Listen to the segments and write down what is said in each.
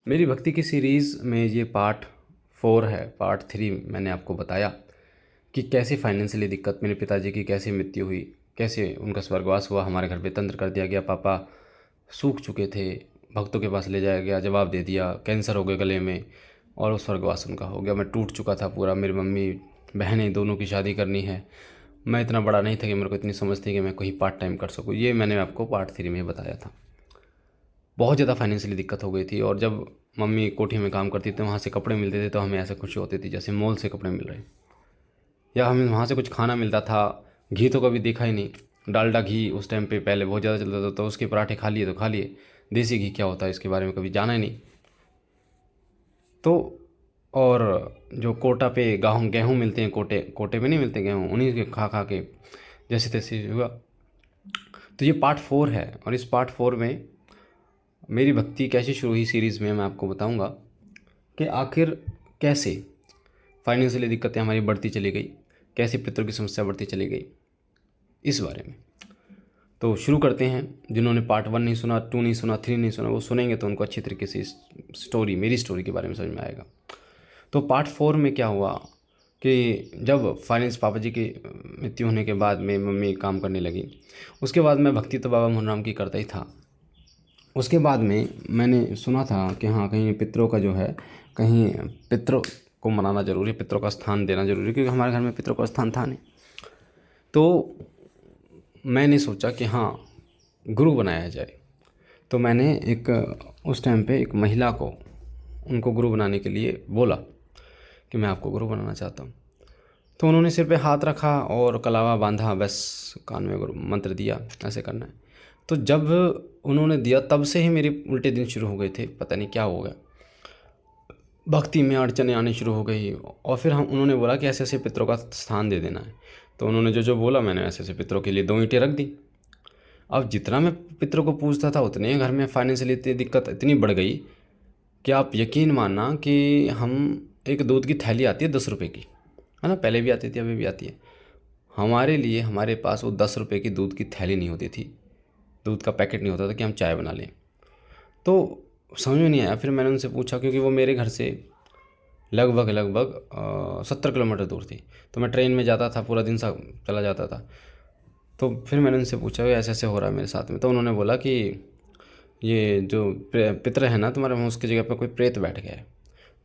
मेरी भक्ति की सीरीज़ में ये पार्ट 4 है। पार्ट 3 मैंने आपको बताया कि कैसे फाइनेंशियली दिक्कत, मेरे पिताजी की कैसे मृत्यु हुई, कैसे उनका स्वर्गवास हुआ, हमारे घर पे तंत्र कर दिया गया, पापा सूख चुके थे, भक्तों के पास ले जाया गया, जवाब दे दिया, कैंसर हो गया गले में और वो स्वर्गवास उनका हो गया। मैं टूट चुका था पूरा, मेरी मम्मी बहनें दोनों की शादी करनी है। मैं इतना बड़ा नहीं था कि मेरे को इतनी समझ थी कि मैं कोई पार्ट टाइम कर सकूँ। ये मैंने आपको पार्ट 3 में बताया था। बहुत ज़्यादा फाइनेंशियली दिक्कत हो गई थी और जब मम्मी कोठी में काम करती थी, वहाँ से कपड़े मिलते थे तो हमें ऐसे खुशी होती थी जैसे मॉल से कपड़े मिल रहे हैं, या हमें वहाँ से कुछ खाना मिलता था। घी तो कभी देखा ही नहीं, डालडा घी उस टाइम पे पहले बहुत ज़्यादा चलता था, तो उसके पराठे खा लिए तो खा लिए। देसी घी क्या होता है इसके बारे में कभी जाना ही नहीं। तो और जो कोटा पे गेहूँ गेहूँ मिलते हैं, कोटे कोटे में नहीं मिलते गेहूँ, उन्हीं के खा खा के जैसे तैसे हुआ। तो ये पार्ट 4 है और इस पार्ट 4 में मेरी भक्ति कैसे शुरू हुई सीरीज़ में मैं आपको बताऊंगा कि आखिर कैसे फाइनेंशियली दिक्कतें हमारी बढ़ती चली गई, कैसे पितरों की समस्या बढ़ती चली गई, इस बारे में। तो शुरू करते हैं। जिन्होंने पार्ट 1 नहीं सुना, 2 नहीं सुना, 3 नहीं सुना, वो सुनेंगे तो उनको अच्छी तरीके से इस स्टोरी, मेरी स्टोरी के बारे में समझ में आएगा। तो पार्ट 4 में क्या हुआ कि जब फाइनेंस पापा जी की मृत्यु होने के बाद में मम्मी काम करने लगी, उसके बाद मैं भक्ति तो बाबा मोहन राम की करता ही था। उसके बाद में मैंने सुना था कि हाँ, कहीं पितरों का जो है, कहीं पितरों को मनाना ज़रूरी है, पितरों का स्थान देना ज़रूरी है, क्योंकि हमारे घर में पितरों का स्थान था नहीं। तो मैंने सोचा कि हाँ, गुरु बनाया जाए। तो मैंने एक उस टाइम पे एक महिला को, उनको गुरु बनाने के लिए बोला कि मैं आपको गुरु बनाना चाहता हूँ। तो उन्होंने सिर पे हाथ रखा और कलावा बांधा, बस कान में गुरु मंत्र दिया, ऐसे करना है। तो जब उन्होंने दिया तब से ही मेरे उल्टे दिन शुरू हो गए थे, पता नहीं क्या हो गया, भक्ति में अड़चने आने शुरू हो गई। और फिर हम उन्होंने बोला कि ऐसे ऐसे पितरों का स्थान दे देना है। तो उन्होंने जो जो बोला, मैंने ऐसे ऐसे पितरों के लिए 2 ईंटें रख दी। अब जितना मैं पितरों को पूजता था उतने घर में फाइनेंशियली इतनी दिक्कत इतनी बढ़ गई कि आप यकीन मानना कि हम, एक दूध की थैली आती है 10 रुपये की, है ना, पहले भी आती थी अभी भी आती है। हमारे लिए हमारे पास वो 10 रुपये की दूध की थैली नहीं होती थी, दूध का पैकेट नहीं होता था कि हम चाय बना लें। तो समझ में नहीं आया। फिर मैंने उनसे पूछा, क्योंकि वो मेरे घर से लगभग लगभग 70 किलोमीटर दूर थी, तो मैं ट्रेन में जाता था, पूरा दिन सा चला जाता था। तो फिर मैंने उनसे पूछा कि ऐसे ऐसे हो रहा है मेरे साथ में। तो उन्होंने बोला कि ये जो पितर है ना तुम्हारे, वहाँ उसकी जगह पर कोई प्रेत बैठ गया है।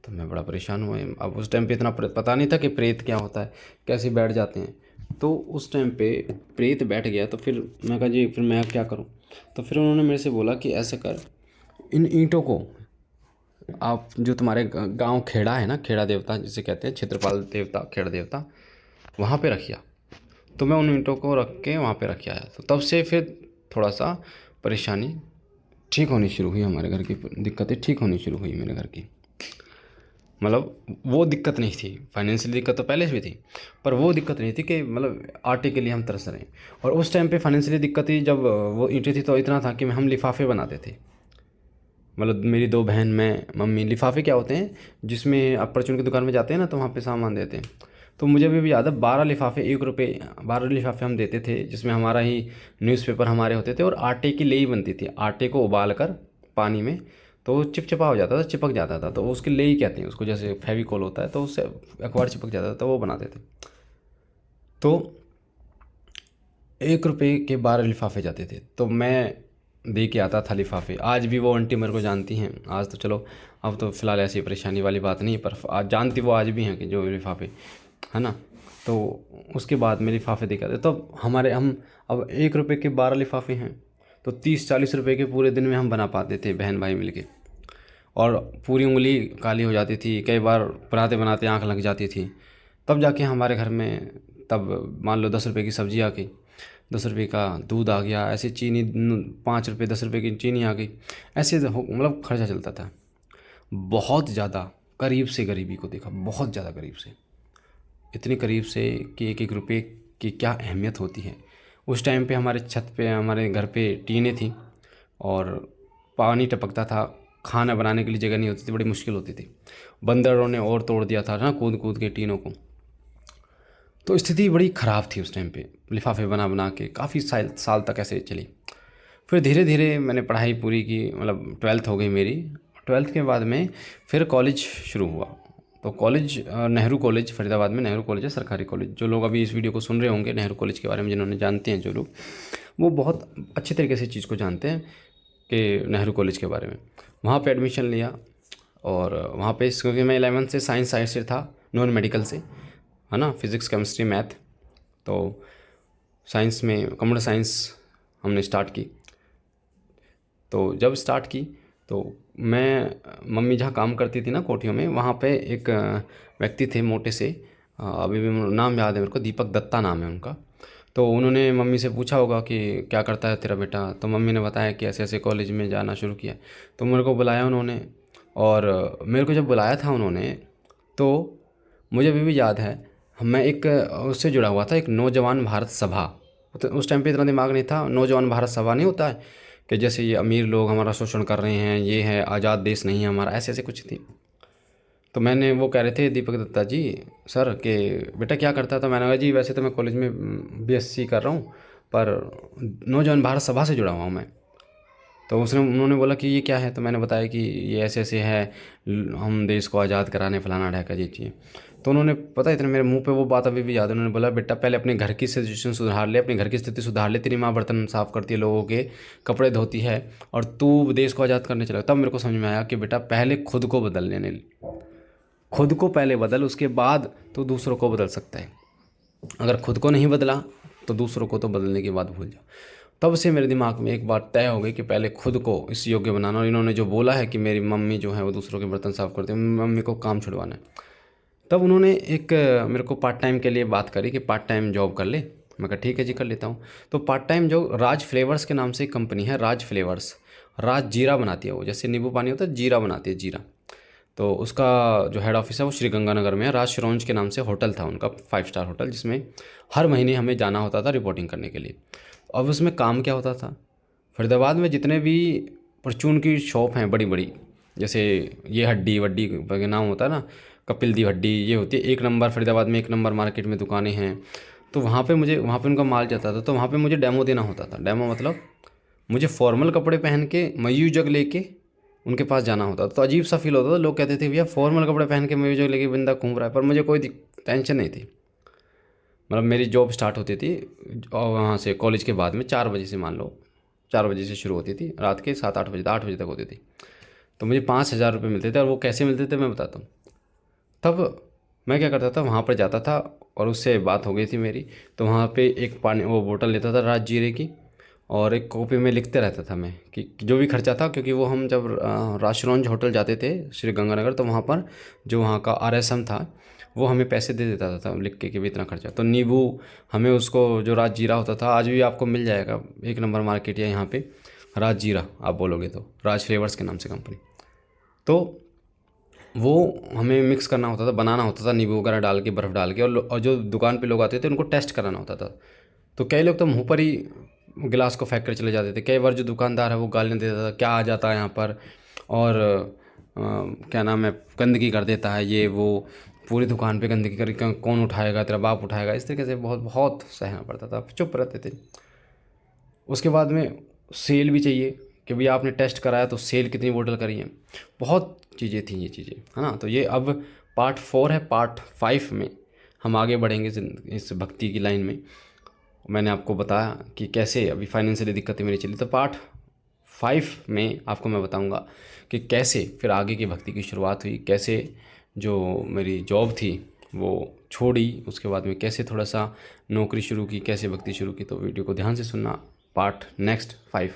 तो मैं बड़ा परेशान हुआ। अब उस टाइम पे इतना पता नहीं था कि प्रेत क्या होता है, कैसे बैठ जाते हैं। तो उस टाइम पे प्रेत बैठ गया। तो फिर मैं कहा जी, फिर मैं अब क्या करूं। तो फिर उन्होंने मेरे से बोला कि ऐसे कर, इन ईंटों को आप, जो तुम्हारे गांव खेड़ा है ना, खेड़ा देवता जिसे कहते हैं, क्षेत्रपाल देवता, खेड़ा देवता, वहाँ पे रखिया। तो मैं उन ईंटों को रख के वहाँ पे रख आया। तो तब से फिर थोड़ा सा परेशानी ठीक होनी शुरू हुई, हमारे घर की दिक्कतें ठीक होनी शुरू हुई मेरे घर की। मतलब वो दिक्कत नहीं थी, फाइनेंशियल दिक्कत तो पहले से भी थी, पर वो दिक्कत नहीं थी कि मतलब आटे के लिए हम तरस रहे हैं। और उस टाइम पे फाइनेंशियली दिक्कत थी, जब वो ईंटें थी तो इतना था कि हम लिफाफे बनाते थे। मतलब मेरी 2 बहन, मैं, मम्मी। लिफाफे क्या होते हैं, जिसमें आप परचून की दुकान में जाते हैं ना, तो वहाँ पे सामान देते हैं। तो मुझे अभी भी याद है, 12 लिफाफे, 1 रुपये, 12 लिफाफे हम देते थे, जिसमें हमारा ही न्यूज़पेपर हमारे होते थे। और आटे की लेई बनती थी, आटे को उबाल कर पानी में, तो वो चिपचिपा हो जाता था, चिपक जाता था, तो उसके लेई कहते हैं उसको, जैसे फेविकोल होता है तो उससे अखबार चिपक जाता था, तो वो बनाते थे। तो 1 रुपये के 12 लिफाफे जाते थे, तो मैं दे के आता था लिफाफे। आज भी वो आंटी मेरे को जानती हैं। आज तो चलो, अब तो फ़िलहाल ऐसी परेशानी वाली बात नहीं है, पर आज जानती वो आज भी हैं कि जो लिफाफे, है ना। तो उसके बाद में लिफाफे दे के आते, तो हमारे हम, अब 1 रुपये के 12 लिफाफे हैं, तो 30-40 रुपये के पूरे दिन में हम बना पाते थे बहन भाई मिलके। और पूरी उंगली काली हो जाती थी, कई बार बनाते बनाते आँख लग जाती थी। तब जाके हमारे घर में, तब मान लो 10 रुपये की सब्ज़ी आ गई, 10 रुपये का दूध आ गया, ऐसे चीनी 5 रुपये, 10 रुपये की चीनी आ गई, ऐसे मतलब खर्चा चलता था। बहुत ज़्यादा करीब से गरीबी को देखा, बहुत ज़्यादा करीब से, इतनी करीब से कि एक एक रुपये की क्या अहमियत होती है। उस टाइम पे हमारे छत पे, हमारे घर पे टीनें थी और पानी टपकता था, खाना बनाने के लिए जगह नहीं होती थी, बड़ी मुश्किल होती थी। बंदरों ने और तोड़ दिया था ना, कूद कूद के टीनों को। तो स्थिति बड़ी ख़राब थी उस टाइम पे। लिफाफे बना बना के काफ़ी साल साल तक ऐसे चली। फिर धीरे धीरे मैंने पढ़ाई पूरी की, मतलब 12th हो गई मेरी, ट्वेल्थ के बाद में फिर कॉलेज शुरू हुआ। तो कॉलेज नेहरू कॉलेज फरीदाबाद में, नेहरू कॉलेज है सरकारी कॉलेज। जो लोग अभी इस वीडियो को सुन रहे होंगे नेहरू कॉलेज के बारे में, जिन्होंने जानते हैं जो लोग, वो बहुत अच्छे तरीके से चीज़ को जानते हैं कि नेहरू कॉलेज के बारे में। वहाँ पे एडमिशन लिया और वहाँ पे क्योंकि मैं 11th से साइंस साइड से था, नॉन मेडिकल से, है ना, फिज़िक्स केमिस्ट्री मैथ। तो साइंस में कंप्यूटर साइंस हमने स्टार्ट की। तो जब स्टार्ट की तो मैं, मम्मी जहाँ काम करती थी ना कोठियों में, वहाँ पे एक व्यक्ति थे मोटे से, अभी भी नाम याद है मेरे को, दीपक दत्ता नाम है उनका। तो उन्होंने मम्मी से पूछा होगा कि क्या करता है तेरा बेटा, तो मम्मी ने बताया कि ऐसे ऐसे कॉलेज में जाना शुरू किया। तो मेरे को बुलाया उन्होंने, और मेरे को जब बुलाया था उन्होंने तो मुझे अभी भी याद है, मैं एक उससे जुड़ा हुआ था, एक नौजवान भारत सभा। तो उस टाइम पे इतना दिमाग नहीं था, नौजवान भारत सभा नहीं होता है कि जैसे ये अमीर लोग हमारा शोषण कर रहे हैं, ये है आज़ाद देश नहीं है हमारा, ऐसे ऐसे कुछ थी। तो मैंने, वो कह रहे थे दीपक दत्ता जी सर कि बेटा क्या करता है, तो मैंने कहा जी वैसे तो मैं कॉलेज में बीएससी कर रहा हूँ, पर नौजवान भारत सभा से जुड़ा हुआ हूँ मैं। तो उन्होंने बोला कि ये क्या है, तो मैंने बताया कि ये ऐसे ऐसे है, हम देश को आज़ाद कराने फलाना ढाका जी चाहिए। तो उन्होंने, पता है, इतने मेरे मुंह पे वो बात अभी भी याद है, उन्होंने बोला बेटा पहले अपने घर की सिचुएशन सुधार ले, अपने घर की स्थिति सुधार ले, तेरी माँ बर्तन साफ़ करती है, लोगों के कपड़े धोती है, और तू देश को आज़ाद करने चला। तब मेरे को समझ में आया कि बेटा पहले खुद को बदल लेने, खुद को पहले बदल, उसके बाद तो दूसरों को बदल सकता है। अगर खुद को नहीं बदला तो दूसरों को तो बदलने की बात भूल जाओ। तब से मेरे दिमाग में एक बात तय हो गई कि पहले खुद को इस योग्य बनाना। और इन्होंने जो बोला है कि मेरी मम्मी जो है वो दूसरों के बर्तन साफ़ करती है, मम्मी को काम छुड़वाना है। तब उन्होंने एक मेरे को पार्ट टाइम के लिए बात करी कि पार्ट टाइम जॉब कर ले। मैं कहा ठीक है जी कर लेता हूँ। तो पार्ट टाइम जो राज फ्लेवर्स के नाम से एक कंपनी है, राज फ्लेवर्स, राज जीरा बनाती है वो, जैसे नींबू पानी होता है जीरा बनाती है, जीरा। तो उसका जो हेड ऑफिस है वो श्री गंगानगर में है। राज श्रोंज के नाम से होटल था उनका, 5 स्टार होटल, जिसमें हर महीने हमें जाना होता था रिपोर्टिंग करने के लिए। अब उसमें काम क्या होता था, फरीदाबाद में जितने भी परचून की शॉप हैं बड़ी बड़ी, जैसे ये हड्डी वड्डी का नाम होता है ना, कपिल दी हड्डी, ये होती है 1 नंबर फरीदाबाद में, 1 नंबर मार्केट में दुकानें हैं। तो वहाँ पे उनका माल जाता था, तो वहाँ पे मुझे डेमो देना होता था। डेमो मतलब मुझे फॉर्मल कपड़े पहन के मयू जग लेके उनके पास जाना होता था। तो अजीब सा फील होता था, लोग कहते थे भैया फॉर्मल कपड़े पहन के मयू जग लेके बंदा घूम रहा है, पर मुझे कोई टेंशन नहीं थी। मतलब मेरी जॉब स्टार्ट होती थी और वहाँ से कॉलेज के बाद में 4 बजे से, मान लो 4 बजे से शुरू होती थी, रात के 7-8 बजे, 8 बजे तक होती थी। तो मुझे 5,000 रुपये मिलते थे। और वो कैसे मिलते थे मैं बताता हूँ। तब मैं क्या करता था, वहाँ पर जाता था और उससे बात हो गई थी मेरी। तो वहाँ पे एक पानी वो बोतल लेता था राज जीरे की, और एक कॉपी में लिखते रहता था मैं कि जो भी खर्चा था, क्योंकि वो हम जब राजश्रोंज होटल जाते थे श्री गंगानगर, तो वहाँ पर जो वहाँ का RSM था वो हमें पैसे दे देता था लिख के कि भी इतना खर्चा। तो नींबू हमें उसको जो राज जीरा होता था, आज भी आपको मिल जाएगा 1 नंबर मार्केट या यहाँ पे राज जीरा आप बोलोगे तो, राज फ्लेवर्स के नाम से कंपनी। तो वो हमें मिक्स करना होता था, बनाना होता था नींबू वगैरह डाल के, बर्फ़ डाल के, और जो दुकान पे लोग आते थे उनको टेस्ट कराना होता था। तो कई लोग तो मुँह पर ही गिलास को फेंक कर चले जाते थे। कई बार जो दुकानदार है वो गालियाँ देता था, क्या आ जाता है यहाँ पर, और क्या नाम है, गंदगी कर देता है, ये वो, पूरी दुकान पे गंदगी कर, कौन उठाएगा, तेरा बाप उठाएगा, इस तरीके से बहुत बहुत सहना पड़ता था, चुप रहते थे। उसके बाद में सेल भी चाहिए कि भैया आपने टेस्ट कराया तो सेल कितनी बोतल करी है, बहुत चीज़ें थी ये चीज़ें, है ना। तो ये अब पार्ट 4 है। पार्ट 5 में हम आगे बढ़ेंगे इस भक्ति की लाइन में। मैंने आपको बताया कि कैसे अभी फाइनेंशियली दिक्कतें मेरी चली, तो पार्ट 5 में आपको मैं बताऊंगा कि कैसे फिर आगे की भक्ति की शुरुआत हुई, कैसे जो मेरी जॉब थी वो छोड़ी, उसके बाद में कैसे थोड़ा सा नौकरी शुरू की, कैसे भक्ति शुरू की। तो वीडियो को ध्यान से सुनना, पार्ट नेक्स्ट 5